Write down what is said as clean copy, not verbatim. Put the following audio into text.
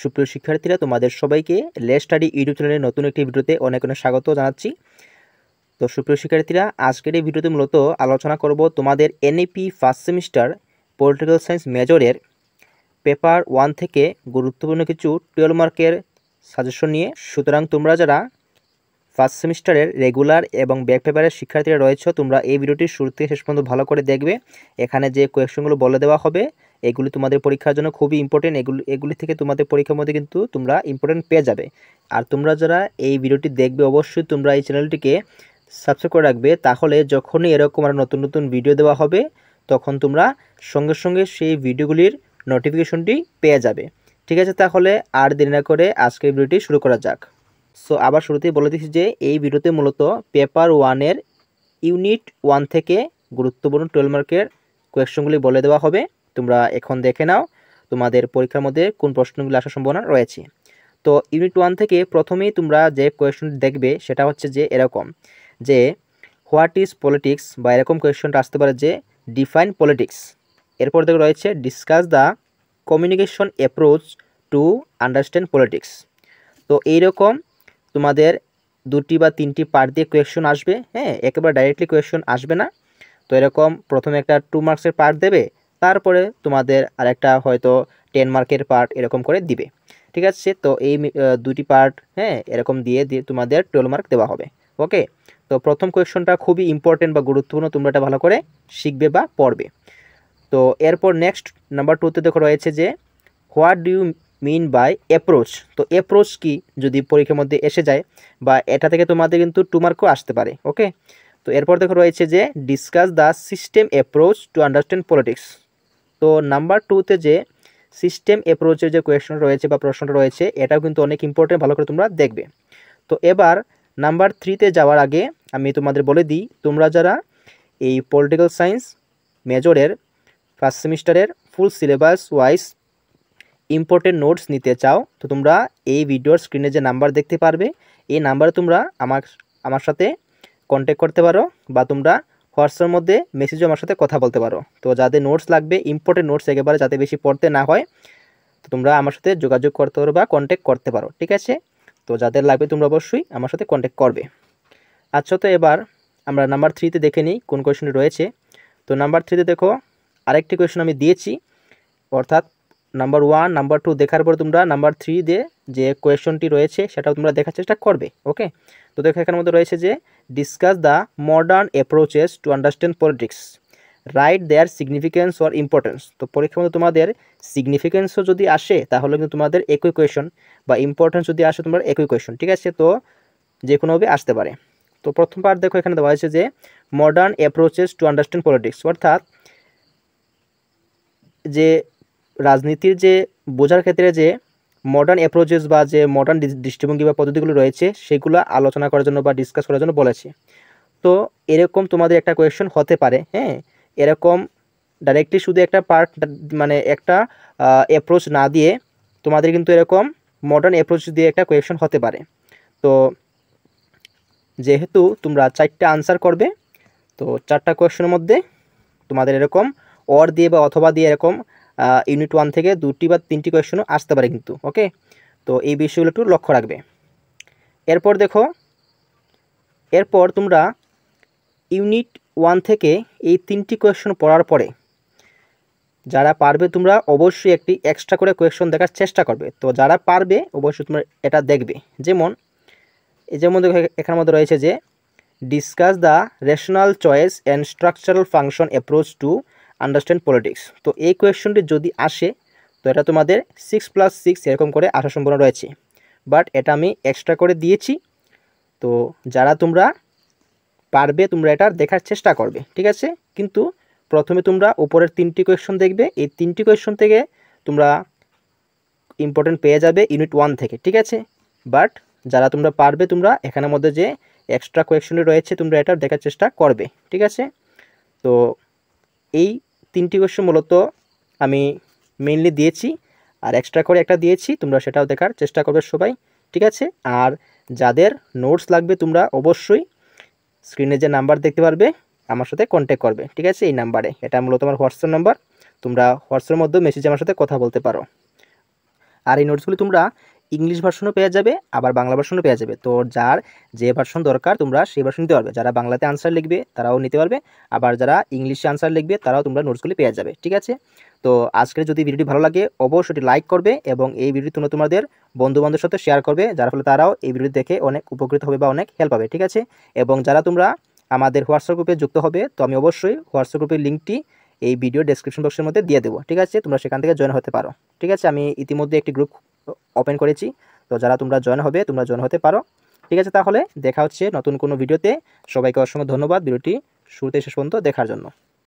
সুপ্রিয় শিক্ষার্থীরা, তোমাদের সবাইকে লেটস স্টাডি ইউটিউব চ্যানেলের নতুন একটি ভিডিওতে অনেক অনেক স্বাগত জানাচ্ছি। তো সুপ্রিয় শিক্ষার্থীরা, আজকের এই ভিডিওতে মূলত আলোচনা করব তোমাদের NEP first semester political science মেজরের পেপার 1 থেকে গুরুত্বপূর্ণ কিছু 12 মার্কের সাজেশন নিয়ে। সুতরাং তোমরা যারা ফার্স্ট সেমিস্টারের রেগুলার এবং ব্যাক পেপারের শিক্ষার্থীরা রয়েছে, তোমরা এই ভিডিওটি শুরু থেকে শেষ পর্যন্ত ভালো করে দেখবে। এখানে যে কোয়েশ্চনগুলো বলে দেওয়া হবে এগুলি তোমাদের পরীক্ষার জন্য খুবই ইম্পর্টেন্ট। এগুলি থেকে তোমাদের পরীক্ষার মধ্যে কিন্তু তোমরা ইম্পর্টেন্ট পেয়ে যাবে। আর তোমরা যারা এই ভিডিওটি দেখবে, অবশ্যই তোমরা এই চ্যানেলটিকে সাবস্ক্রাইব করে রাখবে, তাহলে যখনই এরকম আর নতুন নতুন ভিডিও দেওয়া হবে তখন তোমরা সঙ্গে সঙ্গে সেই ভিডিওগুলির নোটিফিকেশনটি পেয়ে যাবে। ঠিক আছে, তাহলে আর দেরি না করে আজকের ভিডিওটি শুরু করা যাক। সো আবার শুরুতেই বলে দিচ্ছি যে এই ভিডিওতে মূলত পেপার 1-এর ইউনিট 1 থেকে গুরুত্বপূর্ণ 12 মার্কের কোয়েশ্চনগুলি বলে দেওয়া হবে। তোমরা এখন দেখে নাও তোমাদের পরীক্ষার মধ্যে কোন প্রশ্নগুলি আসার সম্ভাবনা রয়েছে। তো ইউনিট 1 থেকে প্রথমেই তোমরা যে কোয়েশ্চনটি দেখবে সেটা হচ্ছে যে এরকম, যে হোয়াট ইজ পলিটিক্স, বা এরকম কোয়েশ্চনটা আসতে পারে যে ডিফাইন পলিটিক্স। এরপর দেখো রয়েছে discuss the communication approach to understand politics. তো এইরকম তোমাদের 2টি বা 3টি পার্ট দিয়ে কোয়েশ্চন আসবে। হ্যাঁ, একেবারে ডাইরেক্টলি কোয়েশ্চন আসবে না। তো এরকম প্রথমে একটা 2 মার্কসের পার্ট দেবে, তারপরে তোমাদের আরেকটা হয়তো 10 মার্কের পার্ট এরকম করে দিবে। ঠিক আছে, তো এই 2টি পার্ট এরকম দিয়ে তোমাদের 12 মার্ক দেওয়া হবে। ওকে, তো প্রথম কোয়েশ্চনটা খুবই ইম্পর্টেন্ট বা গুরুত্বপূর্ণ, তোমরা এটা ভালো করে শিখবে বা পড়বে। তো এরপর নেক্সট নাম্বার 2তে দেখো রয়েছে যে what do you mean by approach. তো অ্যাপ্রোচ কি যদি পরীক্ষার মধ্যে এসে যায়, বা এটা থেকে তোমাদের কিন্তু 2 মার্কও আসতে পারে। ওকে, তো এরপর দেখো রয়েছে যে discuss the system approach to understand politics. তো নাম্বার 2তে যে সিস্টেম অ্যাপ্রোচের যে কোয়েশ্চন রয়েছে বা প্রশ্নটা রয়েছে, এটাও কিন্তু অনেক ইম্পর্টেন্ট, ভালো করে তোমরা দেখবে। তো এবার নাম্বার 3তে যাওয়ার আগে আমি তোমাদের বলে দিই, তোমরা যারা এই পলিটিক্যাল সায়েন্স মেজরের ফার্স্ট সেমিস্টারের full syllabus wise important notes নিতে চাও, তো তোমরা এই ভিডিওর স্ক্রিনে যে নাম্বার দেখতে পারবে, এই নাম্বারে তোমরা আমার সাথে কন্ট্যাক্ট করতে পারো, বা তোমরা হোয়াটসঅ্যাপের মধ্যে মেসেজও আমার সাথে কথা বলতে পারো। তো যাদের নোটস লাগবে, ইম্পর্টেন্ট নোটস একেবারে যাতে বেশি পড়তে না হয়, তো তোমরা আমার সাথে যোগাযোগ করতে পারো বা কন্ট্যাক্ট করতে পারো। ঠিক আছে, তো যাদের লাগবে তোমরা অবশ্যই আমার সাথে কন্ট্যাক্ট করবে। আচ্ছা, তো এবার আমরা নাম্বার 3তে দেখে নিই কোন কোয়েশনটি রয়েছে। তো নাম্বার 3তে দেখো আরেকটি কোয়েশন আমি দিয়েছি, অর্থাৎ নাম্বার 1 নাম্বার 2 দেখার পর তোমরা নাম্বার 3 দিয়ে যে কোয়েশনটি রয়েছে সেটাও তোমরা দেখার চেষ্টা করবে। ওকে, তো দেখো এখানের মধ্যে রয়েছে যে discuss the modern approaches to understand politics, right their significance or importance. তো পরীক্ষার মধ্যে তোমাদের সিগনিফিকেন্সও যদি আসে তাহলে কিন্তু তোমাদের একই কোয়েশন, বা ইম্পর্টেন্স যদি আসে তোমার একই কোয়েশন। ঠিক আছে, তো যে কোনোভাবে আসতে পারে। তো প্রথম পার্ট দেখো এখানে দেওয়া হয়েছে যে modern approaches to understand politics, অর্থাৎ যে রাজনীতির যে বোঝার ক্ষেত্রে যে মডার্ন অ্যাপ্রোচেস বা যে মডার্ন দৃষ্টিভঙ্গি বা পদ্ধতিগুলো রয়েছে সেগুলো আলোচনা করার জন্য বা ডিসকাস করার জন্য বলেছে। তো এরকম তোমাদের একটা কোয়েশ্চন হতে পারে। হ্যাঁ, এরকম ডাইরেক্টলি শুধু একটা পার্ট মানে একটা অ্যাপ্রোচ না দিয়ে তোমাদের কিন্তু এরকম মডার্ন অ্যাপ্রোচ দিয়ে একটা কোয়েশ্চন হতে পারে। তো যেহেতু তোমরা 4টা আনসার করবে, তো 4টা কোয়েশ্চনের মধ্যে তোমাদের এরকম অর দিয়ে বা অথবা দিয়ে এরকম ইউনিট 1 থেকে 2টি বা 3টি কোয়েশ্চনও আসতে পারে কিন্তু। ওকে, তো এই বিষয়গুলো একটু লক্ষ্য রাখবে। এরপর দেখো, এরপর তোমরা ইউনিট 1 থেকে এই 3টি কোয়েশ্চন পড়ার পরে যারা পারবে তোমরা অবশ্যই একটি এক্সট্রা করে কোয়েশ্চন দেখার চেষ্টা করবে। তো যারা পারবে অবশ্যই তোমরা এটা দেখবে। যেমন এখানের মধ্যে রয়েছে যে discuss the rational choice and structural function approach to understand politics. তো এই কোয়েশ্চনটি যদি আসে তো এটা তোমাদের 6+6 এরকম করে আসার সম্ভাবনা রয়েছে, বাট এটা আমি এক্সট্রা করে দিয়েছি। তো যারা তোমরা পারবে তোমরা এটা দেখার চেষ্টা করবে। ঠিক আছে, কিন্তু প্রথমে তোমরা উপরের 3টি কোয়েশ্চন দেখবে, এই 3টি কোয়েশ্চন থেকে তোমরা ইম্পর্টেন্ট পেয়ে যাবে ইউনিট 1 থেকে। ঠিক আছে, বাট যারা তোমরা পারবে তোমরা এখানের মধ্যে যে এক্সট্রা কোয়েশ্চনটি রয়েছে তোমরা এটা দেখার চেষ্টা করবে। ঠিক আছে, তো এই 3টি কোয়েশ্চন মূলত আমি মেইনলি দিয়েছি, আর এক্সট্রা করে একটা দিয়েছি, তোমরা সেটাও দেখার চেষ্টা করবে সবাই। ঠিক আছে, আর যাদের নোটস লাগবে তোমরা অবশ্যই স্ক্রিনে যে নাম্বার দেখতে পারবে আমার সাথে কন্ট্যাক্ট করবে। ঠিক আছে, এই নাম্বারে, এটা মূলত আমার হোয়াটসঅ্যাপ নাম্বার, তোমরা হোয়াটসঅ্যাপের মধ্যে মেসেজে আমার সাথে কথা বলতে পারো। আর এই নোটসগুলি তোমরা ইংলিশ ভার্সনও পেয়ে যাবে, আবার বাংলা ভার্সনও পেয়ে যাবে। তো যার যে ভার্সন দরকার তোমরা সেই ভার্সন নিতে পারবে। যারা বাংলাতে আনসার লিখবে তারাও নিতে পারবে, আবার যারা ইংলিশে আনসার লিখবে তারাও তোমরা নোটসগুলি পেয়ে যাবে। ঠিক আছে, তো আজকের যদি ভিডিওটি ভালো লাগে অবশ্যই লাইক করবে এবং এই ভিডিওটি তোমরা তোমাদের বন্ধুবান্ধবের সাথে শেয়ার করবে, যার ফলে তারাও এই ভিডিও দেখে অনেক উপকৃত হবে বা অনেক হেল্প পাবে। ঠিক আছে, এবং যারা তোমরা আমাদের হোয়াটসঅ্যাপ গ্রুপে যুক্ত হবে, তো আমি অবশ্যই হোয়াটসঅ্যাপ গ্রুপের লিঙ্কটি এই ভিডিও ডেসক্রিপশন বক্সের মধ্যে দিয়ে দেবো। ঠিক আছে, তোমরা সেখান থেকে জয়েন হতে পারো। ঠিক আছে, আমি ইতিমধ্যে একটি গ্রুপ ওপেন করেছি, তো যারা তোমরা জয়েন হবে তোমরা জয়েন হতে পারো। ঠিক আছে, তাহলে দেখা হচ্ছে নতুন কোনো ভিডিওতে। সবাইকে অসংখ্য ধন্যবাদ ভিডিওটি শুরুতে শেষ পর্যন্ত দেখার জন্য।